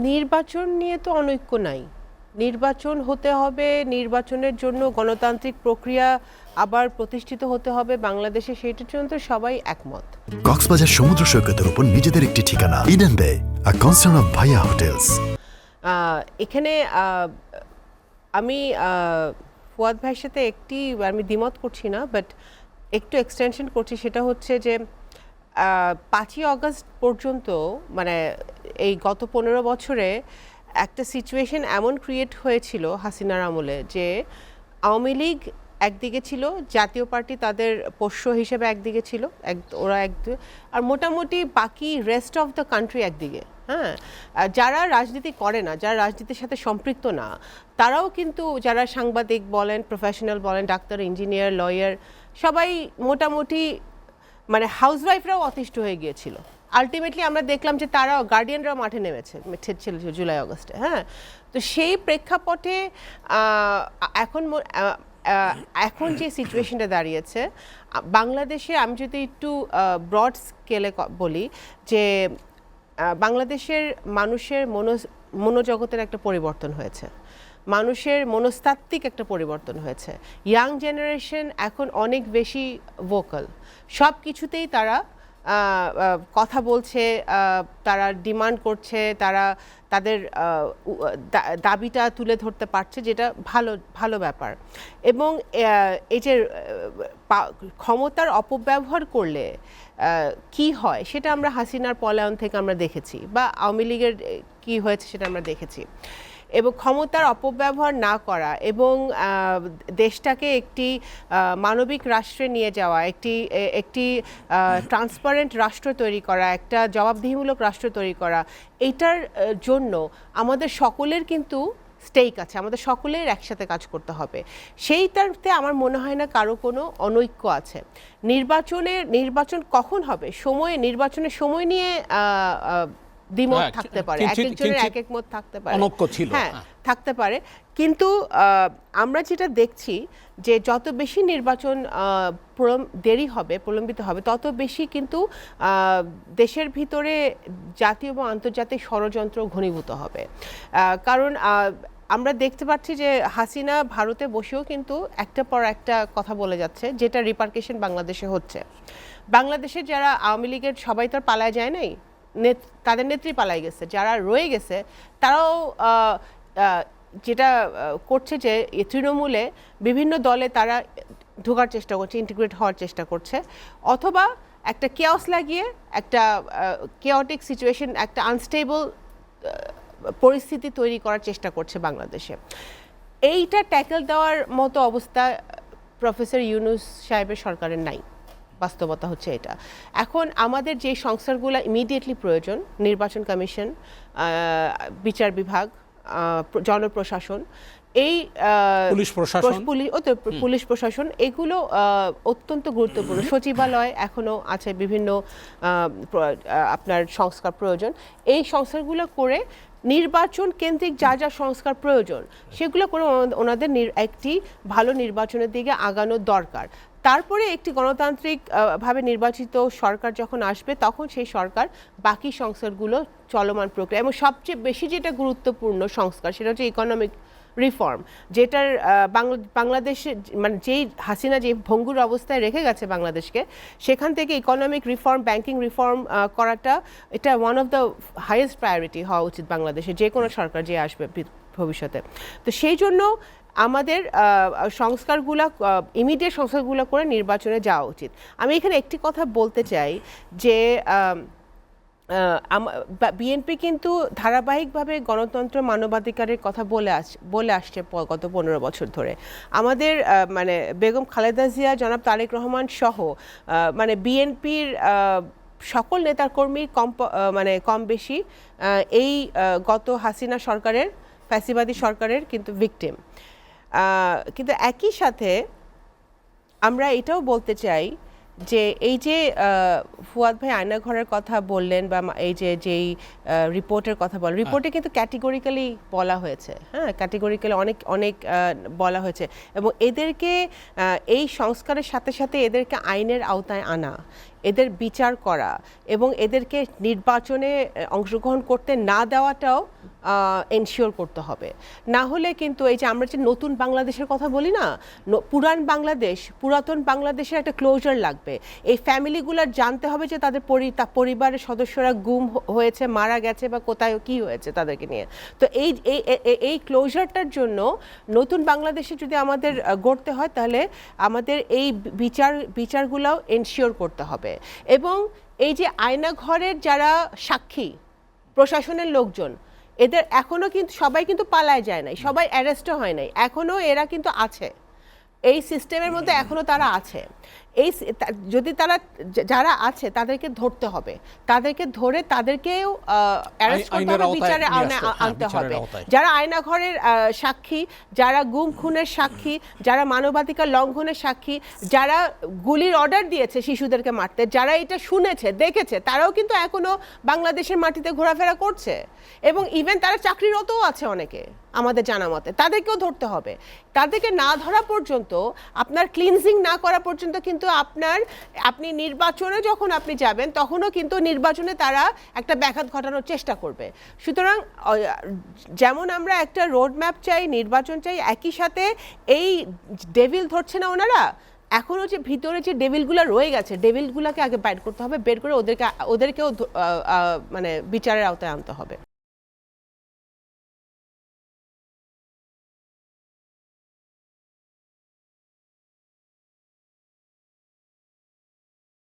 নির্বাচন নিয়ে তো অনৈক্য নাই। নির্বাচন হতে হবে, নির্বাচনের জন্য গণতান্ত্রিক প্রক্রিয়া আবার প্রতিষ্ঠিত হতে হবে বাংলাদেশে, সেটার জন্য তো সবাই একমত। কক্সবাজার সমুদ্র সৈকতের উপর নিজেদের একটি ঠিকানা, ইডেন বে, আ কনসার্ন অফ ভাইয়া হোটেলস। এখানে আমি ফুয়াদ ভাইয়ের সাথে আমি দ্বিমত করছি না, বাট একটু এক্সটেনশন করছি। সেটা হচ্ছে যে 5ই অগস্ট পর্যন্ত, মানে এই গত 15 বছরে একটা সিচুয়েশন এমন ক্রিয়েট হয়েছিল হাসিনার আমলে যে আওয়ামী লীগ একদিকে ছিল, জাতীয় পার্টি তাদের পোষ্য হিসেবে একদিকে ছিল, ওরা আর মোটামুটি বাকি রেস্ট অফ দ্য কান্ট্রি একদিকে। হ্যাঁ, যারা রাজনীতি করে না, যারা রাজনীতির সাথে সম্পৃক্ত না, তারাও কিন্তু, যারা সাংবাদিক বলেন, প্রফেশনাল বলেন, ডাক্তার, ইঞ্জিনিয়ার, লয়ার, সবাই মোটামুটি মানে হাউসওয়াইফরাও অতিষ্ঠ হয়ে গিয়েছিল। আলটিমেটলি আমরা দেখলাম যে তারাও, গার্ডিয়ানরাও মাঠে নেমেছে ছিল জুলাই আগস্টে। হ্যাঁ, তো সেই প্রেক্ষাপটে এখন যে সিচুয়েশনটা দাঁড়িয়েছে বাংলাদেশে, আমি যদি একটু ব্রড স্কেলে বলি যে বাংলাদেশের মানুষের মনোজগতের একটা পরিবর্তন হয়েছে, মানুষের মনস্তাত্ত্বিক একটা পরিবর্তন হয়েছে। ইয়াং জেনারেশন এখন অনেক বেশি ভোকাল, সব কিছুতেই তারা কথা বলছে, তারা ডিমান্ড করছে, তারা তাদের দাবিটা তুলে ধরতে পারছে, যেটা ভালো ব্যাপার। এবং এই যে ক্ষমতার অপব্যবহার করলে কি হয় সেটা আমরা হাসিনার পলায়ন থেকে আমরা দেখেছি, বা আওয়ামী লীগের কি হয়েছে সেটা আমরা দেখেছি। এবং ক্ষমতার অপব্যবহার না করা এবং দেশটাকে একটি মানবিক রাষ্ট্রে নিয়ে যাওয়া, একটি ট্রান্সপারেন্ট রাষ্ট্র তৈরি করা, একটা জবাবদিহিমূলক রাষ্ট্র তৈরি করা, এইটার জন্য আমাদের সকলের কিন্তু স্টেক আছে, আমাদের সকলের একসাথে কাজ করতে হবে। সেইটাতে আমার মনে হয় না কারো কোনো অনৈক্য আছে। নির্বাচন কখন হবে, নির্বাচনের সময় নিয়ে দ্বিমত থাকতে পারে, একজনের এক মত থাকতে পারে, হ্যাঁ থাকতে পারে। কিন্তু আমরা যেটা দেখছি যে যত বেশি নির্বাচন দেরি হবে, প্রলম্বিত হবে, তত বেশি কিন্তু দেশের ভিতরে জাতীয় এবং আন্তর্জাতিক ষড়যন্ত্র ঘনীভূত হবে। কারণ আমরা দেখতে পাচ্ছি যে হাসিনা ভারতে বসেও কিন্তু একটার পর একটা কথা বলে যাচ্ছে, যেটা রিপারকেশন বাংলাদেশে হচ্ছে। বাংলাদেশের যারা আওয়ামী লীগের সবাই তো আর পালায় যায় নাই, তাদের নেত্রী পালাই গেছে, যারা রয়ে গেছে তারাও যেটা করছে যে তৃণমূলে বিভিন্ন দলে তারা ঢোকার চেষ্টা করছে, ইন্টিগ্রেট হওয়ার চেষ্টা করছে, অথবা একটা কেওস লাগিয়ে একটা কেওটিক সিচুয়েশন, একটা আনস্টেবল পরিস্থিতি তৈরি করার চেষ্টা করছে বাংলাদেশে। এইটা ট্যাকেল দেওয়ার মতো অবস্থা প্রফেসর ইউনূস সাহেবের সরকারের নাই, বাস্তবতা হচ্ছে এটা। এখন আমাদের যে সংস্কারগুলো ইমিডিয়েটলি প্রয়োজন, নির্বাচন কমিশন, বিচার বিভাগ, জনপ্রশাসন, এই পুলিশ প্রশাসন, এগুলো অত্যন্ত গুরুত্বপূর্ণ। সচিবালয় এখনো আছে, বিভিন্ন আপনার সংস্কার প্রয়োজন। এই সংস্কারগুলো করে নির্বাচন কেন্দ্রিক যা যা সংস্কার প্রয়োজন সেগুলো করে ওনাদের একটি ভালো নির্বাচনের দিকে আগানোর দরকার। তারপরে একটি গণতান্ত্রিক ভাবে নির্বাচিত সরকার যখন আসবে, তখন সেই সরকার বাকি সংস্কারগুলো চলমান প্রক্রিয়া, এবং সবচেয়ে বেশি যেটা গুরুত্বপূর্ণ সংস্কার সেটা হচ্ছে ইকোনমিক রিফর্ম, যেটার বাংলাদেশে, মানে যেই হাসিনা যে ভঙ্গুর অবস্থায় রেখে গেছে বাংলাদেশকে, সেখান থেকে ইকোনমিক রিফর্ম, ব্যাংকিং রিফর্ম করাটা, এটা one of the highest priority হওয়া উচিত বাংলাদেশে, যে কোনো সরকার যে আসবে ভবিষ্যতে। তো সেই জন্য আমাদের ইমিডিয়েট সংস্কারগুলো করে নির্বাচনে যাওয়া উচিত। আমি এখানে একটি কথা বলতে চাই যে বিএনপি কিন্তু ধারাবাহিকভাবে গণতন্ত্র, মানবাধিকারের কথা বলে আসছে গত 15 বছর ধরে। আমাদের মানে বেগম খালেদা জিয়া, জনাব তারেক রহমান সহ মানে বিএনপির সকল নেতাকর্মী কম বেশি এই গত হাসিনা সরকারের, ফ্যাসিবাদী সরকারের কিন্তু ভিকটিম। কিন্তু একই সাথে আমরা এটাও বলতে চাই যে এই যে ফুয়াদ ভাই আয়নাঘরের কথা বললেন, বা এই যেই রিপোর্টের কথা বলেন, রিপোর্টে কিন্তু ক্যাটেগরিক্যালি বলা হয়েছে, হ্যাঁ ক্যাটেগরিক্যালি অনেক বলা হয়েছে, এবং এদেরকে এই সংস্কারের সাথে সাথে এদেরকে আইনের আওতায় আনা, এদের বিচার করা এবং এদেরকে নির্বাচনে অংশগ্রহণ করতে না দেওয়াটাও এনশিওর করতে হবে। না হলে কিন্তু এই যে আমরা যে নতুন বাংলাদেশের কথা বলি না, পুরাতন বাংলাদেশের একটা ক্লোজার লাগবে। এই ফ্যামিলিগুলোর জানতে হবে যে তাদের পরিবারের সদস্যরা গুম হয়েছে, মারা গেছে বা কোথায় কি হয়েছে তাদেরকে নিয়ে। তো এই ক্লোজারটার জন্য নতুন বাংলাদেশে যদি আমাদের গড়তে হয়, তাহলে আমাদের এই বিচারগুলোও এনশিওর করতে হবে। এবং এই যে আয়নাঘরের যারা সাক্ষী, প্রশাসনের লোকজন, এদের এখনো কিন্তু সবাই কিন্তু পালায় যায় নাই, সবাই অ্যারেস্টও হয় নাই, এখনো এরা কিন্তু আছে, এই সিস্টেমের মধ্যে এখনো তারা আছে। যদি তারা যারা আছে তাদেরকে ধরতে হবে, তাদেরকে ধরে তাদেরকেও অ্যারেস্ট করতে হবে, বিচারে আনতে হবে। যারা আয়নাঘরের সাক্ষী, যারা গুম খুনের সাক্ষী, যারা মানবাধিকার লঙ্ঘনের সাক্ষী, যারা গুলির অর্ডার দিয়েছে শিশুদেরকে মারতে, যারা এটা শুনেছে দেখেছে, তারাও কিন্তু এখনো বাংলাদেশের মাটিতে ঘোরাফেরা করছে এবং ইভেন তারা চাকরিরতও আছে অনেকে আমাদের জানা মতে। তাদেরকেও ধরতে হবে। তাদেরকে না ধরা পর্যন্ত, আপনার ক্লিনজিং না করা পর্যন্ত কিন্তু আপনি নির্বাচনে যখন আপনি যাবেন তখনও কিন্তু নির্বাচনে তারা একটা ব্যাঘাত ঘটানোর চেষ্টা করবে। সুতরাং যেমন আমরা একটা রোড ম্যাপ চাই, নির্বাচন চাই, একই সাথে এই ডেভিল ধরছে না ওনারা, এখনও যে ভিতরে যে ডেভিলগুলো রয়ে গেছে, ডেভিলগুলোকে আগে বাইর করতে হবে, বের করে ওদেরকেও মানে বিচারের আওতায় আনতে হবে।